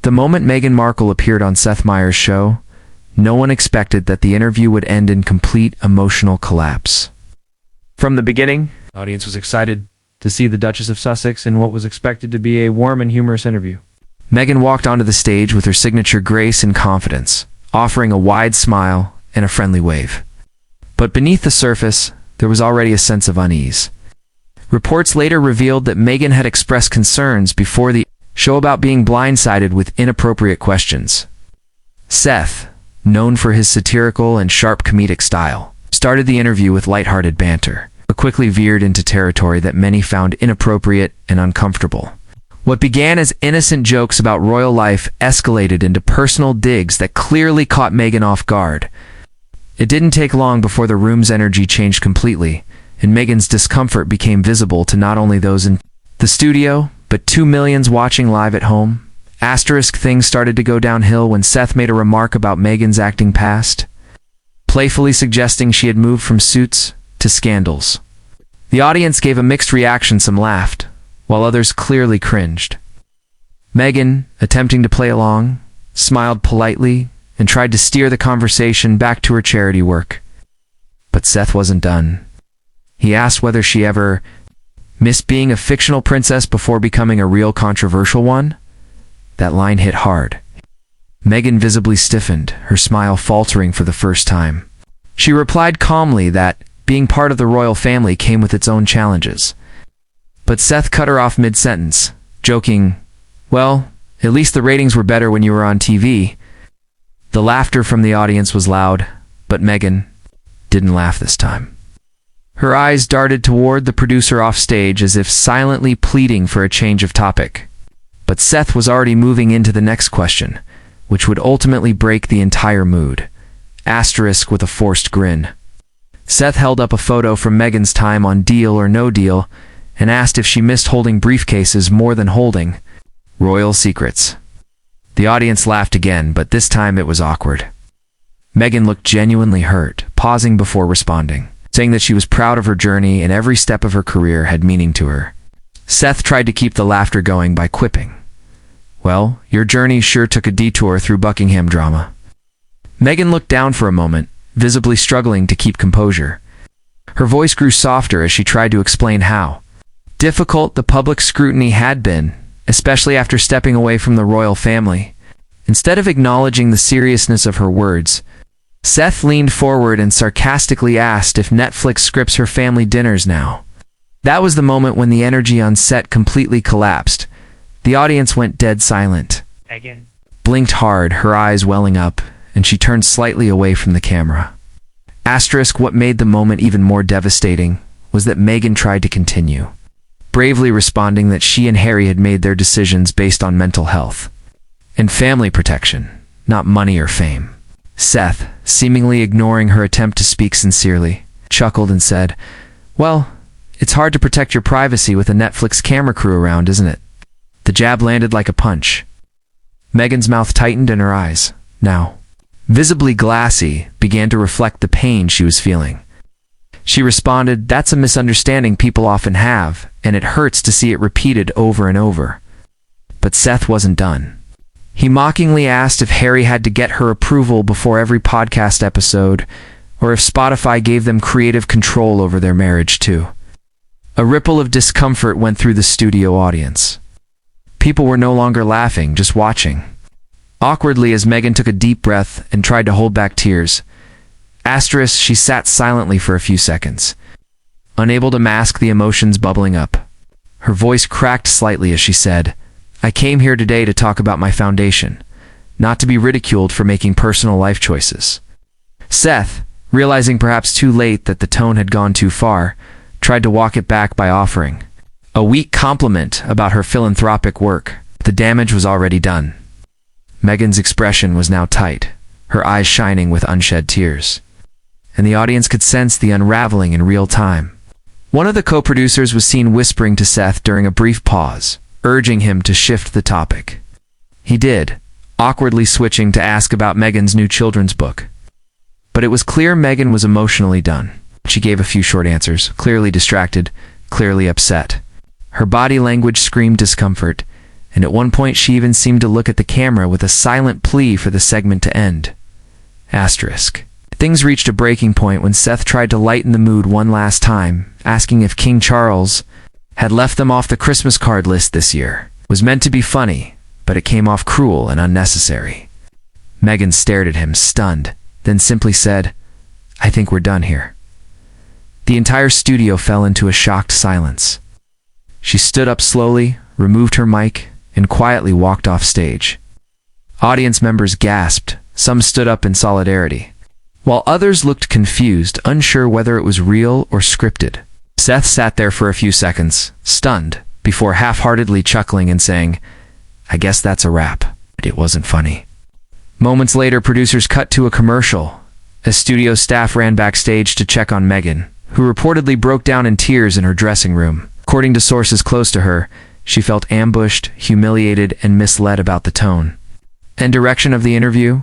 The moment Meghan Markle appeared on Seth Meyers' show, no one expected that the interview would end in complete emotional collapse. From the beginning, the audience was excited to see the Duchess of Sussex in what was expected to be a warm and humorous interview. Meghan walked onto the stage with her signature grace and confidence, offering a wide smile and a friendly wave. But beneath the surface, there was already a sense of unease. Reports later revealed that Meghan had expressed concerns before the show about being blindsided with inappropriate questions. Seth, known for his satirical and sharp comedic style, started the interview with lighthearted banter, but quickly veered into territory that many found inappropriate and uncomfortable. What began as innocent jokes about royal life escalated into personal digs that clearly caught Meghan off guard. It didn't take long before the room's energy changed completely, and Meghan's discomfort became visible to not only those in the studio, but 2 million watching live at home. Things started to go downhill when Seth made a remark about Meghan's acting past, playfully suggesting she had moved from Suits to Scandals. The audience gave a mixed reaction. Some laughed, while others clearly cringed. Meghan, attempting to play along, smiled politely and tried to steer the conversation back to her charity work. But Seth wasn't done. He asked whether she ever missed being a fictional princess before becoming a real controversial one. That line hit hard. Meghan visibly stiffened, her smile faltering for the first time. She replied calmly that being part of the royal family came with its own challenges. But Seth cut her off mid-sentence, joking, "Well, at least the ratings were better when you were on TV." The laughter from the audience was loud, but Meghan didn't laugh this time. Her eyes darted toward the producer off stage as if silently pleading for a change of topic. But Seth was already moving into the next question, which would ultimately break the entire mood. Asterisk with a forced grin. Seth held up a photo from Meghan's time on Deal or No Deal and asked if she missed holding briefcases more than holding royal secrets. The audience laughed again, but this time it was awkward. Meghan looked genuinely hurt, pausing before responding, saying that she was proud of her journey and every step of her career had meaning to her. Seth tried to keep the laughter going by quipping, "Well, your journey sure took a detour through Buckingham drama." Meghan looked down for a moment, visibly struggling to keep composure. Her voice grew softer as she tried to explain how difficult the public scrutiny had been, especially after stepping away from the royal family. Instead of acknowledging the seriousness of her words, Seth leaned forward and sarcastically asked if Netflix scripts her family dinners now. That was the moment when the energy on set completely collapsed. The audience went dead silent. Meghan Blinked hard, her eyes welling up, and she turned slightly away from the camera. Asterisk, what made the moment even more devastating was that Meghan tried to continue, bravely responding that she and Harry had made their decisions based on mental health and family protection, not money or fame. Seth, seemingly ignoring her attempt to speak sincerely, chuckled and said, "Well, it's hard to protect your privacy with a Netflix camera crew around, isn't it?" The jab landed like a punch. Meghan's mouth tightened and her eyes, now visibly glassy, began to reflect the pain she was feeling. She responded, "That's a misunderstanding people often have, and it hurts to see it repeated over and over." But Seth wasn't done. He mockingly asked if Harry had to get her approval before every podcast episode, or if Spotify gave them creative control over their marriage too. A ripple of discomfort went through the studio audience. People were no longer laughing, just watching. Awkwardly, as Meghan took a deep breath and tried to hold back tears, asterisk, she sat silently for a few seconds, unable to mask the emotions bubbling up. Her voice cracked slightly as she said, "I came here today to talk about my foundation, not to be ridiculed for making personal life choices." Seth, realizing perhaps too late that the tone had gone too far, tried to walk it back by offering a weak compliment about her philanthropic work. The damage was already done. Meghan's expression was now tight, her eyes shining with unshed tears, and the audience could sense the unraveling in real time. One of the co-producers was seen whispering to Seth during a brief pause, urging him to shift the topic. He did, awkwardly switching to ask about Meghan's new children's book. But it was clear Meghan was emotionally done. She gave a few short answers, clearly distracted, clearly upset. Her body language screamed discomfort, and at one point she even seemed to look at the camera with a silent plea for the segment to end. Asterisk. Things reached a breaking point when Seth tried to lighten the mood one last time, asking if King Charles had left them off the Christmas card list this year. It was meant to be funny, but it came off cruel and unnecessary. Meghan stared at him, stunned, then simply said, "I think we're done here." The entire studio fell into a shocked silence. She stood up slowly, removed her mic, and quietly walked off stage. Audience members gasped, some stood up in solidarity, while others looked confused, unsure whether it was real or scripted. Seth sat there for a few seconds, stunned, before half-heartedly chuckling and saying, "I guess that's a wrap." But it wasn't funny. Moments later, producers cut to a commercial. As studio staff ran backstage to check on Meghan, who reportedly broke down in tears in her dressing room. According to sources close to her, she felt ambushed, humiliated, and misled about the tone and direction of the interview.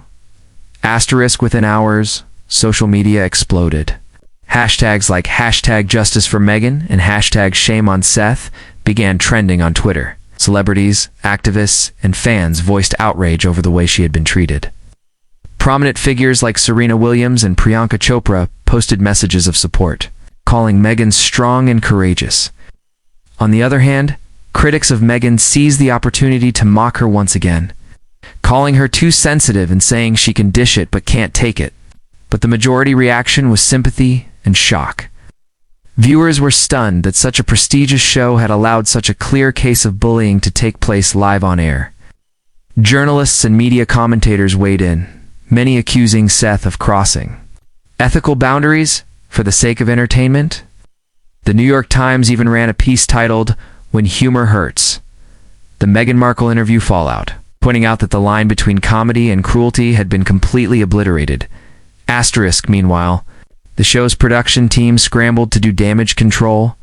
Asterisk, within hours, social media exploded. Hashtags like #Justice for Meghan and #Shame on Seth began trending on Twitter. Celebrities, activists, and fans voiced outrage over the way she had been treated. Prominent figures like Serena Williams and Priyanka Chopra posted messages of support, calling Meghan strong and courageous. On the other hand, critics of Meghan seized the opportunity to mock her once again, calling her too sensitive and saying she can dish it but can't take it. But the majority reaction was sympathy and shock. Viewers were stunned that such a prestigious show had allowed such a clear case of bullying to take place live on air. Journalists and media commentators weighed in, many accusing Seth of crossing ethical boundaries for the sake of entertainment. The New York Times even ran a piece titled, "When Humor Hurts: The Meghan Markle Interview Fallout," pointing out that the line between comedy and cruelty had been completely obliterated. Asterisk, meanwhile, the show's production team scrambled to do damage control.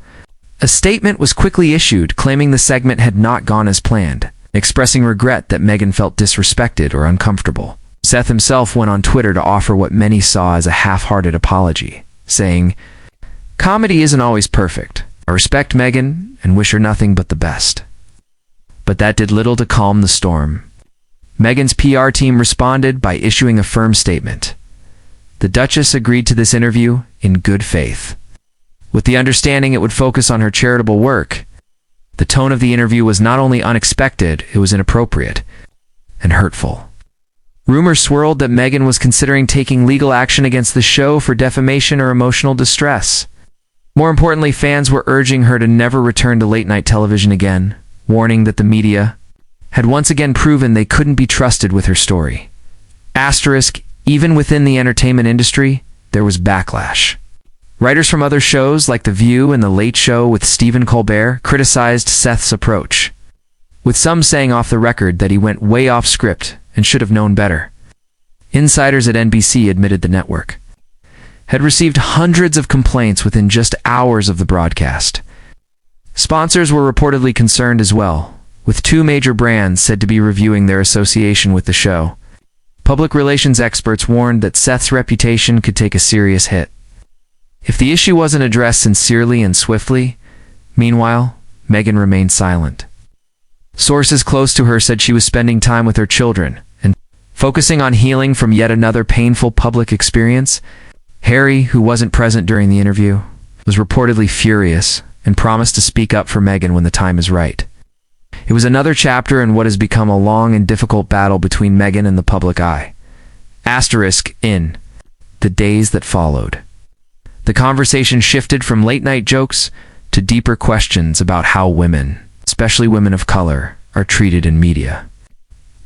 A statement was quickly issued claiming the segment had not gone as planned, expressing regret that Meghan felt disrespected or uncomfortable. Seth himself went on Twitter to offer what many saw as a half-hearted apology, saying, "Comedy isn't always perfect. I respect Meghan and wish her nothing but the best." But that did little to calm the storm. Meghan's PR team responded by issuing a firm statement. The Duchess agreed to this interview in good faith, with the understanding it would focus on her charitable work. The tone of the interview was not only unexpected, it was inappropriate and hurtful. Rumors swirled that Meghan was considering taking legal action against the show for defamation or emotional distress. More importantly, fans were urging her to never return to late-night television again, warning that the media had once again proven they couldn't be trusted with her story. Asterisk, even within the entertainment industry, there was backlash. Writers from other shows like The View and The Late Show with Stephen Colbert criticized Seth's approach, with some saying off the record that he went way off script and should have known better. Insiders at NBC admitted the network had received hundreds of complaints within just hours of the broadcast. Sponsors were reportedly concerned as well, with two major brands said to be reviewing their association with the show. Public relations experts warned that Seth's reputation could take a serious hit if the issue wasn't addressed sincerely and swiftly. Meanwhile, Meghan remained silent. Sources close to her said she was spending time with her children and focusing on healing from yet another painful public experience. Harry, who wasn't present during the interview, was reportedly furious and promised to speak up for Meghan when the time is right. It was another chapter in what has become a long and difficult battle between Meghan and the public eye. Asterisk, in the days that followed, the conversation shifted from late-night jokes to deeper questions about how women, especially women of color, are treated in media.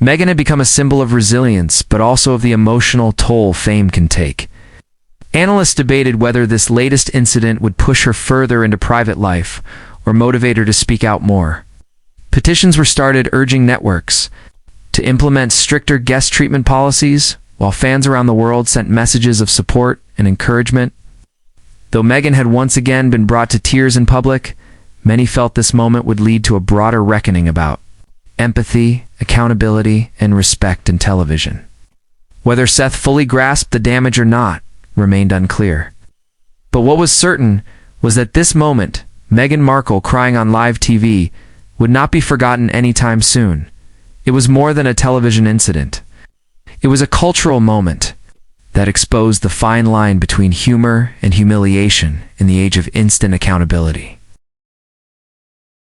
Meghan had become a symbol of resilience, but also of the emotional toll fame can take. Analysts debated whether this latest incident would push her further into private life or motivate her to speak out more. Petitions were started urging networks to implement stricter guest treatment policies, while fans around the world sent messages of support and encouragement. Though Meghan had once again been brought to tears in public, many felt this moment would lead to a broader reckoning about empathy, accountability, and respect in television. Whether Seth fully grasped the damage or not remained unclear. But what was certain was that this moment, Meghan Markle crying on live TV, would not be forgotten anytime soon. It was more than a television incident. It was a cultural moment that exposed the fine line between humor and humiliation in the age of instant accountability.